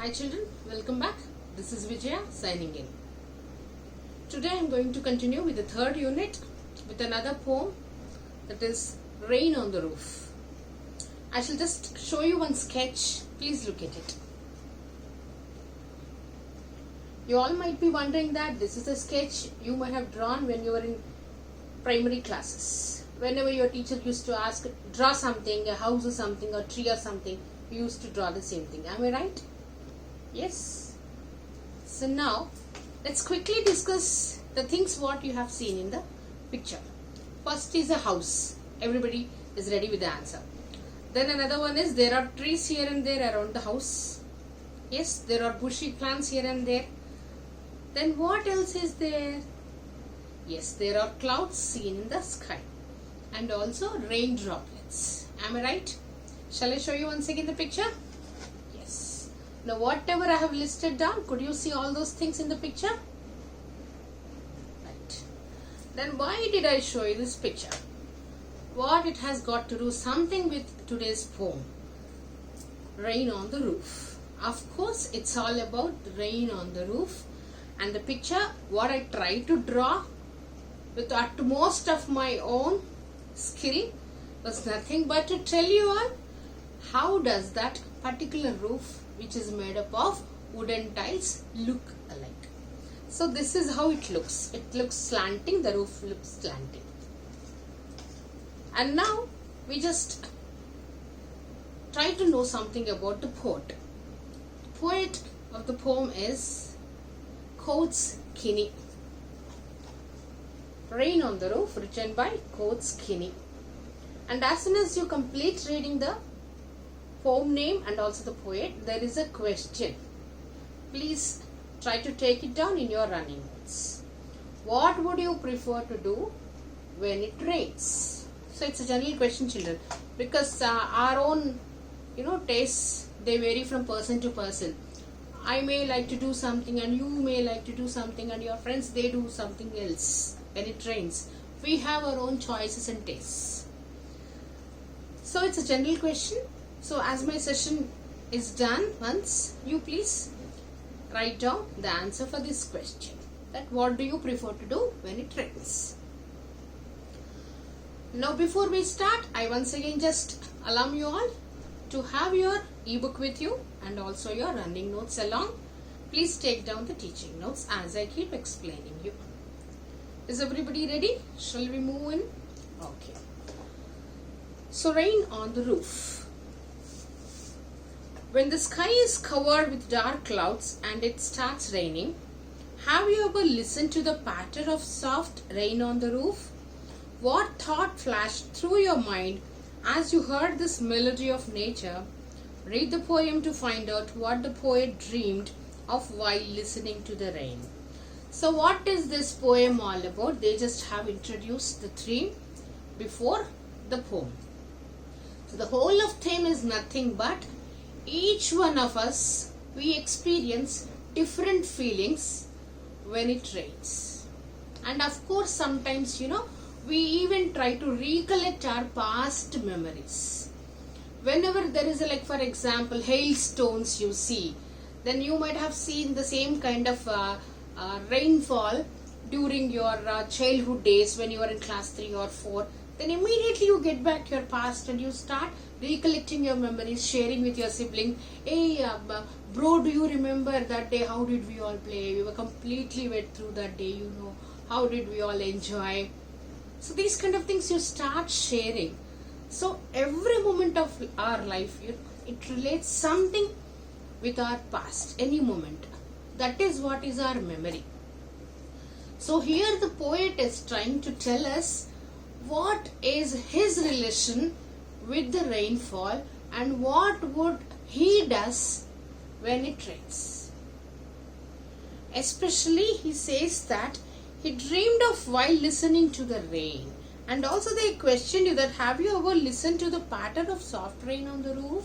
Hi children, welcome back. This is Vijaya signing in. Today I am going to continue with the third unit with another poem, that is Rain on the Roof. I shall just show you one sketch. Please look at it. You all might be wondering that this is a sketch you might have drawn when you were in primary classes. Whenever your teacher used to ask, draw something, a house or something, or tree or something, you used to draw the same thing. Am I right? Yes. So now, let's quickly discuss the things what you have seen in the picture. First is a house. Everybody is ready with the answer. Then another one is there are trees here and there around the house. Yes, there are bushy plants here and there. Then what else is there? Yes, there are clouds seen in the sky. And also rain droplets. Am I right? Shall I show you once again the picture? Yes. Now whatever I have listed down, could you see all those things in the picture? Right. Then why did I show you this picture? What it has got to do something with today's poem, Rain on the Roof. Of course, it's all about rain on the roof. And the picture, what I try to draw with utmost of my own skill was nothing but to tell you all how does that particular roof, which is made up of wooden tiles, look alike. So this is how it looks. It looks slanting, the roof looks slanting. And now we just try to know something about the poet. The poet of the poem is Coates Kinney. Rain on the Roof, written by Coates Kinney. And as soon as you complete reading the poem name and also the poet, there is a question. Please try to take it down in your running notes. What would you prefer to do when it rains? So it's a general question, children, because our own tastes, they vary from person to person. I may like to do something and you may like to do something, and your friends, they do something else when it rains. We have our own choices and tastes. So it's a general question. So as my session is done, once you please write down the answer for this question. That what do you prefer to do when it rains? Now before we start, I once again just allow you all to have your ebook with you and also your running notes along. Please take down the teaching notes as I keep explaining you. Is everybody ready? Shall we move in? Okay. So rain on the roof. When the sky is covered with dark clouds and it starts raining, have you ever listened to the patter of soft rain on the roof? What thought flashed through your mind as you heard this melody of nature? Read the poem to find out what the poet dreamed of while listening to the rain. So what is this poem all about? They just have introduced the theme before the poem. So the whole of theme is nothing but each one of us, we experience different feelings when it rains. And of course sometimes we even try to recollect our past memories. Whenever there is for example, hailstones you see, then you might have seen the same kind of rainfall during your childhood days when you were in class 3 or 4. Then immediately you get back to your past and you start recollecting your memories, sharing with your sibling. Hey, bro, do you remember that day? How did we all play? We were completely wet through that day, How did we all enjoy? So these kind of things you start sharing. So every moment of our life, it relates something with our past, any moment. That is what is our memory. So here the poet is trying to tell us what is his relation with the rainfall and what would he does when it rains. Especially he says that he dreamed of while listening to the rain. And also they questioned you that have you ever listened to the patter of soft rain on the roof?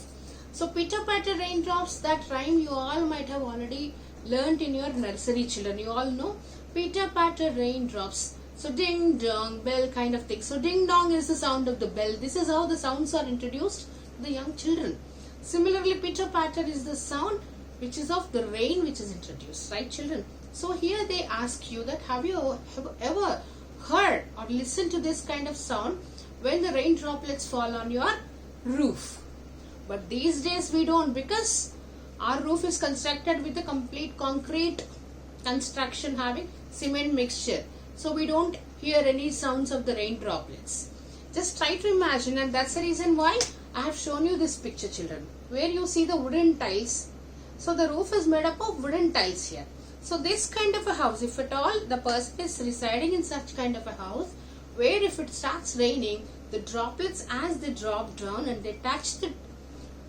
So pitter patter raindrops, that rhyme you all might have already learnt in your nursery, children. You all know pitter patter raindrops. So ding dong bell kind of thing. So ding dong is the sound of the bell. This is how the sounds are introduced to the young children. Similarly, pitter patter is the sound which is of the rain which is introduced, right children? So here they ask you that have you ever heard or listened to this kind of sound when the rain droplets fall on your roof? But these days we don't, because our roof is constructed with a complete concrete construction having cement mixture. So we don't hear any sounds of the rain droplets. Just try to imagine, and that's the reason why I have shown you this picture children, where you see the wooden tiles. So the roof is made up of wooden tiles here. So this kind of a house, if at all the person is residing in such kind of a house, where if it starts raining, the droplets as they drop down and they touch the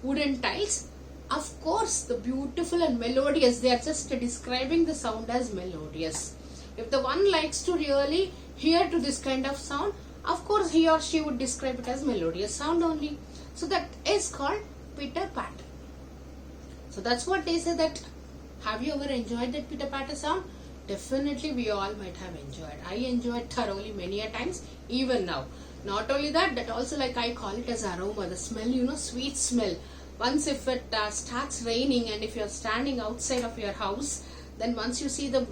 wooden tiles, of course the beautiful and melodious, they are just describing the sound as melodious. If the one likes to really hear to this kind of sound, of course he or she would describe it as melodious sound only. So that is called pitter patter. So that's what they say, that have you ever enjoyed that pitter patter sound? Definitely we all might have enjoyed. I enjoyed thoroughly many a times, even now. Not only that, that also, like I call it as aroma, the smell, you know, sweet smell. Once if it starts raining and if you're standing outside of your house, then once you see the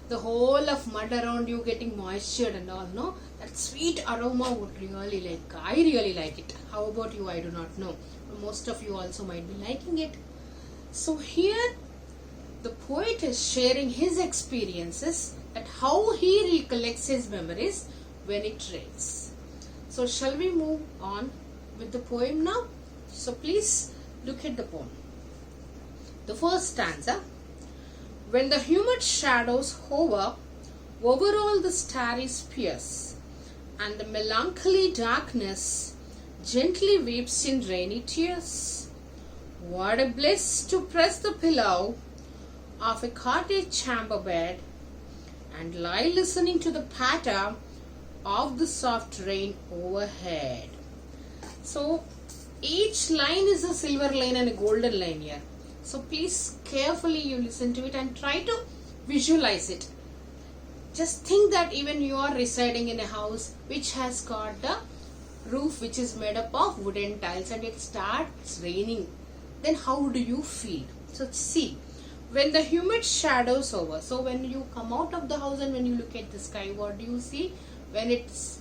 the whole of mud around you getting moistured and all, no, that sweet aroma would really like, I really like it. How about you? I do not know. Most of you also might be liking it. So here the poet is sharing his experiences at how he recollects his memories when it rains. So shall we move on with the poem now? So please look at the poem. The first stanza. When the humid shadows hover over all the starry spheres, and the melancholy darkness gently weeps in rainy tears, what a bliss to press the pillow of a cottage chamber bed and lie listening to the patter of the soft rain overhead. So each line is a silver line and a golden line here. So please carefully you listen to it and try to visualize it. Just think that even you are residing in a house which has got a roof which is made up of wooden tiles and it starts raining. Then how do you feel? So see, when the humid shadows over, so when you come out of the house and when you look at the sky, what do you see? When it's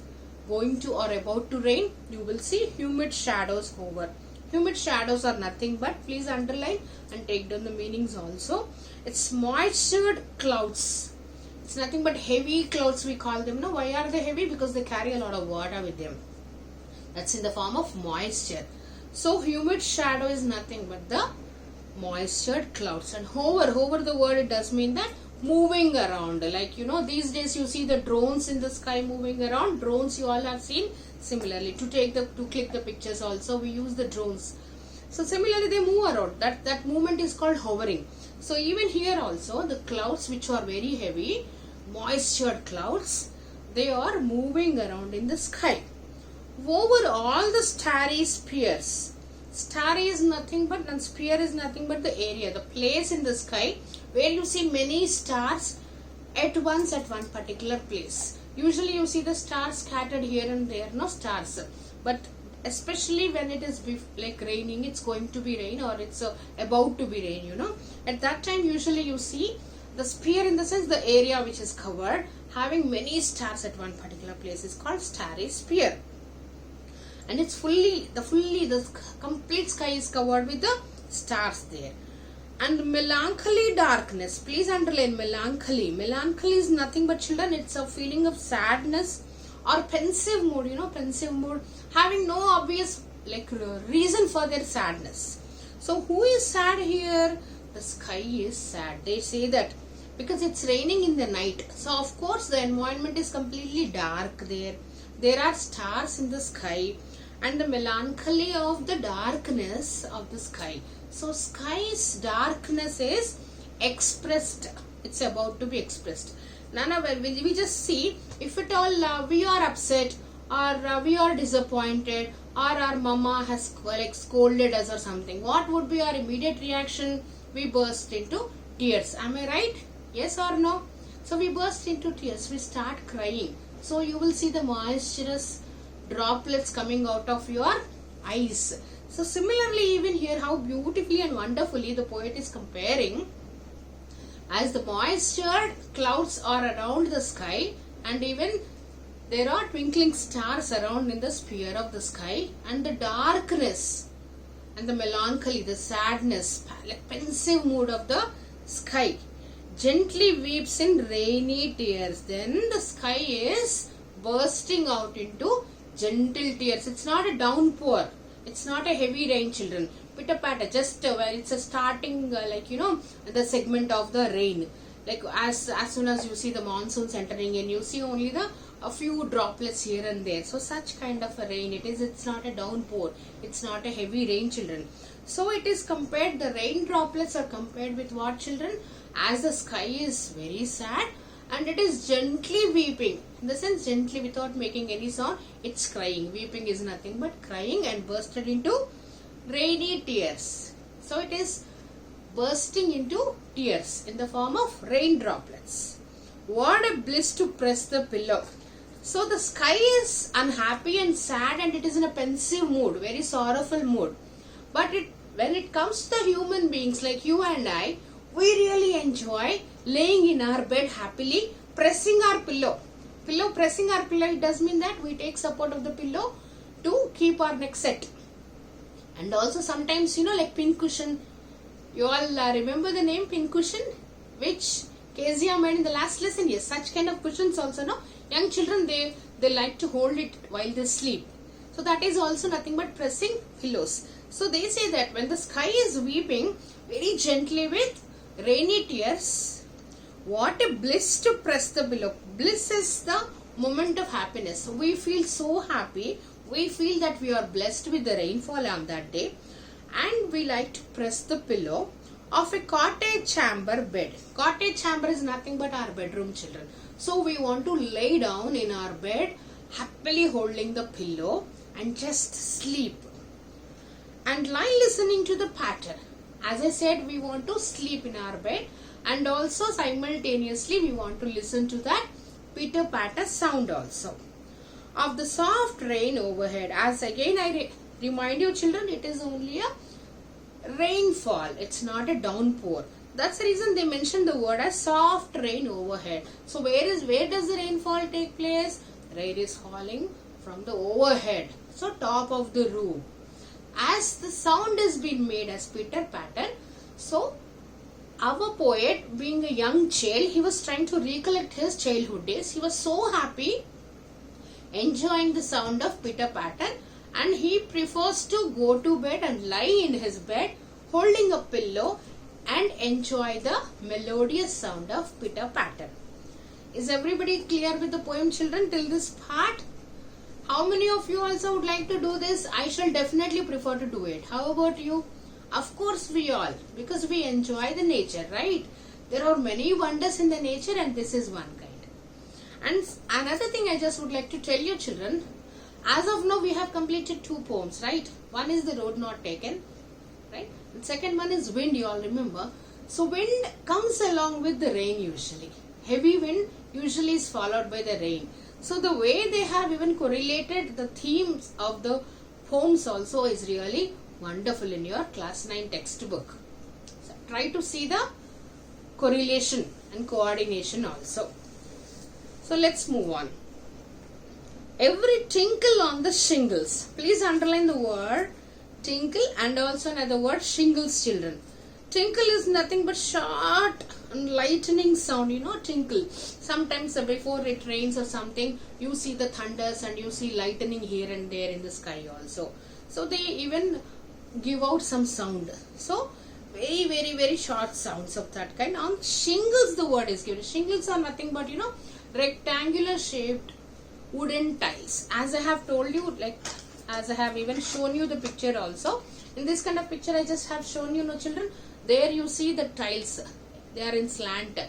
going to or about to rain, you will see humid shadows over. Humid shadows are nothing but, please underline and take down the meanings also. It's moistured clouds. It's nothing but heavy clouds we call them. No, why are they heavy? Because they carry a lot of water with them. That's in the form of moisture. So humid shadow is nothing but the moistured clouds. And hover the word, it does mean that moving around. Like, you know, these days you see the drones in the sky moving around. Drones you all have seen. Similarly, to click the pictures also, we use the drones. So similarly, they move around. That movement is called hovering. So even here also, the clouds which are very heavy, moistured clouds, they are moving around in the sky. Over all the starry spheres. Starry is nothing but, and sphere is nothing but the area, the place in the sky where you see many stars at once at one particular place. Usually you see the stars scattered here and there, no stars. But especially when it is like raining, it's going to be rain or it's about to be rain, you know. At that time usually you see the sphere, in the sense the area which is covered, having many stars at one particular place is called starry sphere. And it's the complete sky is covered with the stars there. And melancholy darkness, please underline melancholy. Melancholy is nothing but, children, it's a feeling of sadness or pensive mood, you know, pensive mood, having no obvious reason for their sadness. So who is sad here? The sky is sad. They say that because it's raining in the night. So of course the environment is completely dark there. There are stars in the sky and the melancholy of the darkness of the sky. So sky's darkness is expressed. It's about to be expressed. Nana, we just see, if at all we are upset or we are disappointed or our mama has scolded us or something, what would be our immediate reaction? We burst into tears. Am I right? Yes or no? So we burst into tears. We start crying. So you will see the moisturous droplets coming out of your eyes. So similarly, even here, how beautifully and wonderfully the poet is comparing, as the moistured clouds are around the sky, and even there are twinkling stars around in the sphere of the sky, and the darkness and the melancholy, the sadness, like pensive mood of the sky gently weeps in rainy tears. Then the sky is bursting out into gentle tears. It's not a downpour. It's not a heavy rain, children. Pitter patter, just where it's a starting, the segment of the rain. Like as soon as you see the monsoons entering in, you see only a few droplets here and there. So such kind of a rain it is. It's not a downpour. It's not a heavy rain, children. So it is compared, the rain droplets are compared with what, children? As the sky is very sad and it is gently weeping. In the sense, gently without making any sound, it's crying. Weeping is nothing but crying and bursted into rainy tears. So it is bursting into tears in the form of rain droplets. What a bliss to press the pillow. So the sky is unhappy and sad and it is in a pensive mood, very sorrowful mood. But when it comes to the human beings like you and I, we really enjoy laying in our bed happily, pressing our pillow. Pressing our pillow, it does mean that we take support of the pillow to keep our neck set. And also sometimes, like pin cushion. You all remember the name pin cushion, which Kezia made in the last lesson? Yes, such kind of cushions also, no? Young children, they like to hold it while they sleep. So that is also nothing but pressing pillows. So they say that when the sky is weeping very gently with rainy tears, what a bliss to press the pillow. Bliss is the moment of happiness. We feel so happy. We feel that we are blessed with the rainfall on that day. And we like to press the pillow of a cottage chamber bed. Cottage chamber is nothing but our bedroom, children. So we want to lay down in our bed, happily holding the pillow and just sleep. And lie listening to the patter. As I said, we want to sleep in our bed and also simultaneously we want to listen to that pitter patter sound also of the soft rain overhead. As again I remind you, children, it is only a rainfall. It's not a downpour. That's the reason they mentioned the word as soft rain overhead. So where does the rainfall take place? Rain is falling from the overhead, so top of the roof. As the sound has been made as pitter patter, so our poet, being a young child, he was trying to recollect his childhood days. He was so happy, enjoying the sound of pitter patter, and he prefers to go to bed and lie in his bed holding a pillow and enjoy the melodious sound of pitter patter. Is everybody clear with the poem, children, till this part? How many of you also would like to do this? I shall definitely prefer to do it. How about you? Of course we all, because we enjoy the nature, right? There are many wonders in the nature and this is one kind. And another thing I just would like to tell you, children, as of now we have completed 2 poems, right? One is The Road Not Taken, right? The second one is Wind, you all remember. So wind comes along with the rain usually. Heavy wind usually is followed by the rain. So the way they have even correlated the themes of the poems also is really wonderful in your class 9 textbook. So try to see the correlation and coordination also. So let's move on. Every tinkle on the shingles. Please underline the word tinkle and also another word shingles, children. Tinkle is nothing but short and lightning sound, tinkle. Sometimes before it rains or something, you see the thunders and you see lightning here and there in the sky also. So they even give out some sound. So very, very, very short sounds of that kind. On shingles the word is given. Shingles are nothing but, rectangular shaped wooden tiles. As I have told you, as I have even shown you the picture also. In this kind of picture I just have shown you, children. There you see the tiles, they are in slant.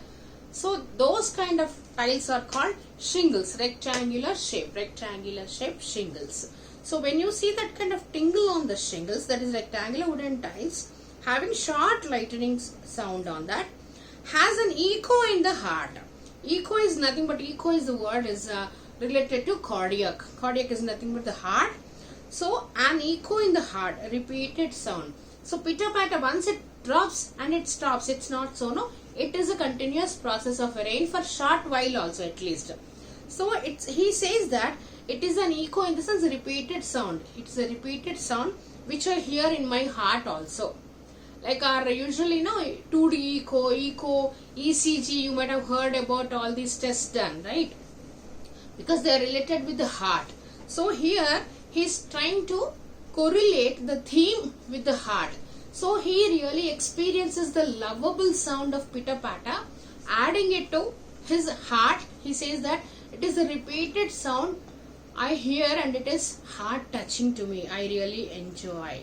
So those kind of tiles are called shingles, rectangular shape shingles. So when you see that kind of tingle on the shingles, that is rectangular wooden tiles, having short lightning sound on that, has an echo in the heart. Echo is nothing but, echo is the word is related to cardiac. Cardiac is nothing but the heart. So an echo in the heart, a repeated sound. So pitter patter, once it drops and it stops, it's not so, no. It is a continuous process of rain for short while also at least. So he says that it is an echo in the sense repeated sound. It's a repeated sound which I hear in my heart also. Like our usually 2D echo, ECG, you might have heard about all these tests done, right? Because they are related with the heart. So here he is trying to correlate the theme with the heart. So he really experiences the lovable sound of pitter patter, adding it to his heart. He says that it is a repeated sound I hear and it is heart touching to me. I really enjoy.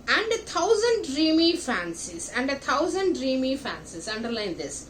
And 1,000 dreamy fancies. Underline this.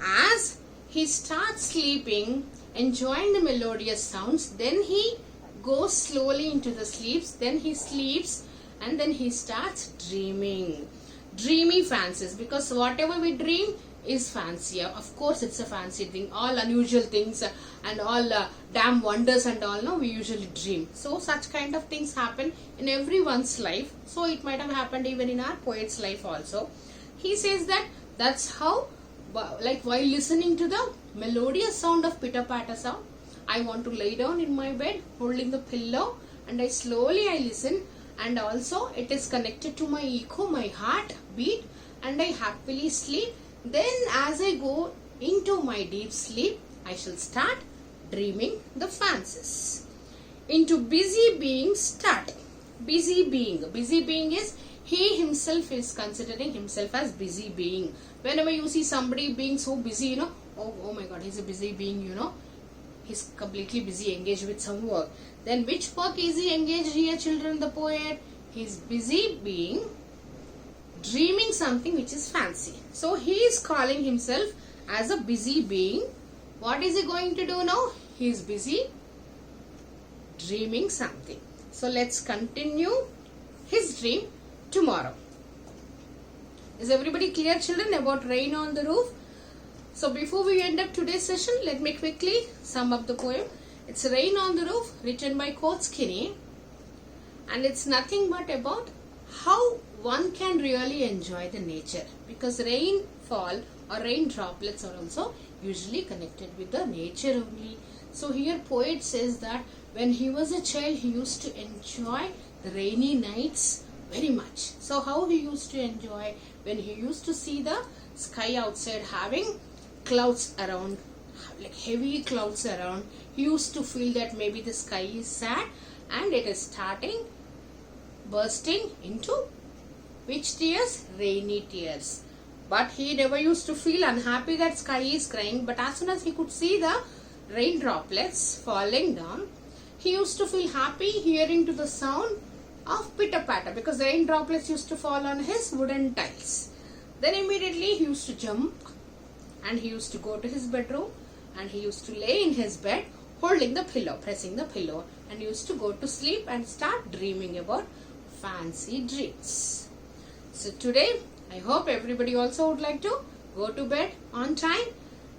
As he starts sleeping, enjoying the melodious sounds, then he goes slowly into the sleeps, then he sleeps, and then he starts dreaming. Dreamy fancies, because whatever we dream is fancy. Of course it's a fancy thing. All unusual things and all damn wonders and all, no, we usually dream. So such kind of things happen in everyone's life. So it might have happened even in our poet's life also. He says that that's how, like while listening to the melodious sound of pitter patter sound, I want to lay down in my bed holding the pillow, and I listen, and also it is connected to my echo, my heart beat, and I happily sleep. Then as I go into my deep sleep, I shall start dreaming the fancies. Into busy being starting. Busy being is he himself is considering himself as busy being. Whenever you see somebody being so busy, oh my god, he's a busy being, he's completely busy, engaged with some work. Then which work is he engaged here, children, the poet? He's busy being dreaming something which is fancy. So he is calling himself as a busy being. What is he going to do now? He is busy dreaming something. So let's continue his dream tomorrow. Is everybody clear, children, about Rain on the Roof? So before we end up today's session, let me quickly sum up the poem. It's Rain on the Roof, written by Coates Kinney, and it's nothing but about how one can really enjoy the nature, because rainfall or rain droplets are also usually connected with the nature only. So here poet says that when he was a child, he used to enjoy the rainy nights very much. So how he used to enjoy when he used to see the sky outside having clouds around, like heavy clouds around, he used to feel that maybe the sky is sad and it is starting bursting into which tears? Rainy tears. But he never used to feel unhappy that sky is crying, but as soon as he could see the rain droplets falling down, he used to feel happy hearing to the sound of pitter patter, because rain droplets used to fall on his wooden tiles. Then immediately he used to jump and he used to go to his bedroom and he used to lay in his bed holding the pillow, pressing the pillow, and used to go to sleep and start dreaming about fancy dreams. So today I hope everybody also would like to go to bed on time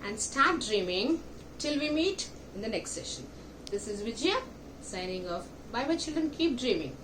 and start dreaming till we meet in the next session. This is Vijaya signing off. Bye bye children, keep dreaming.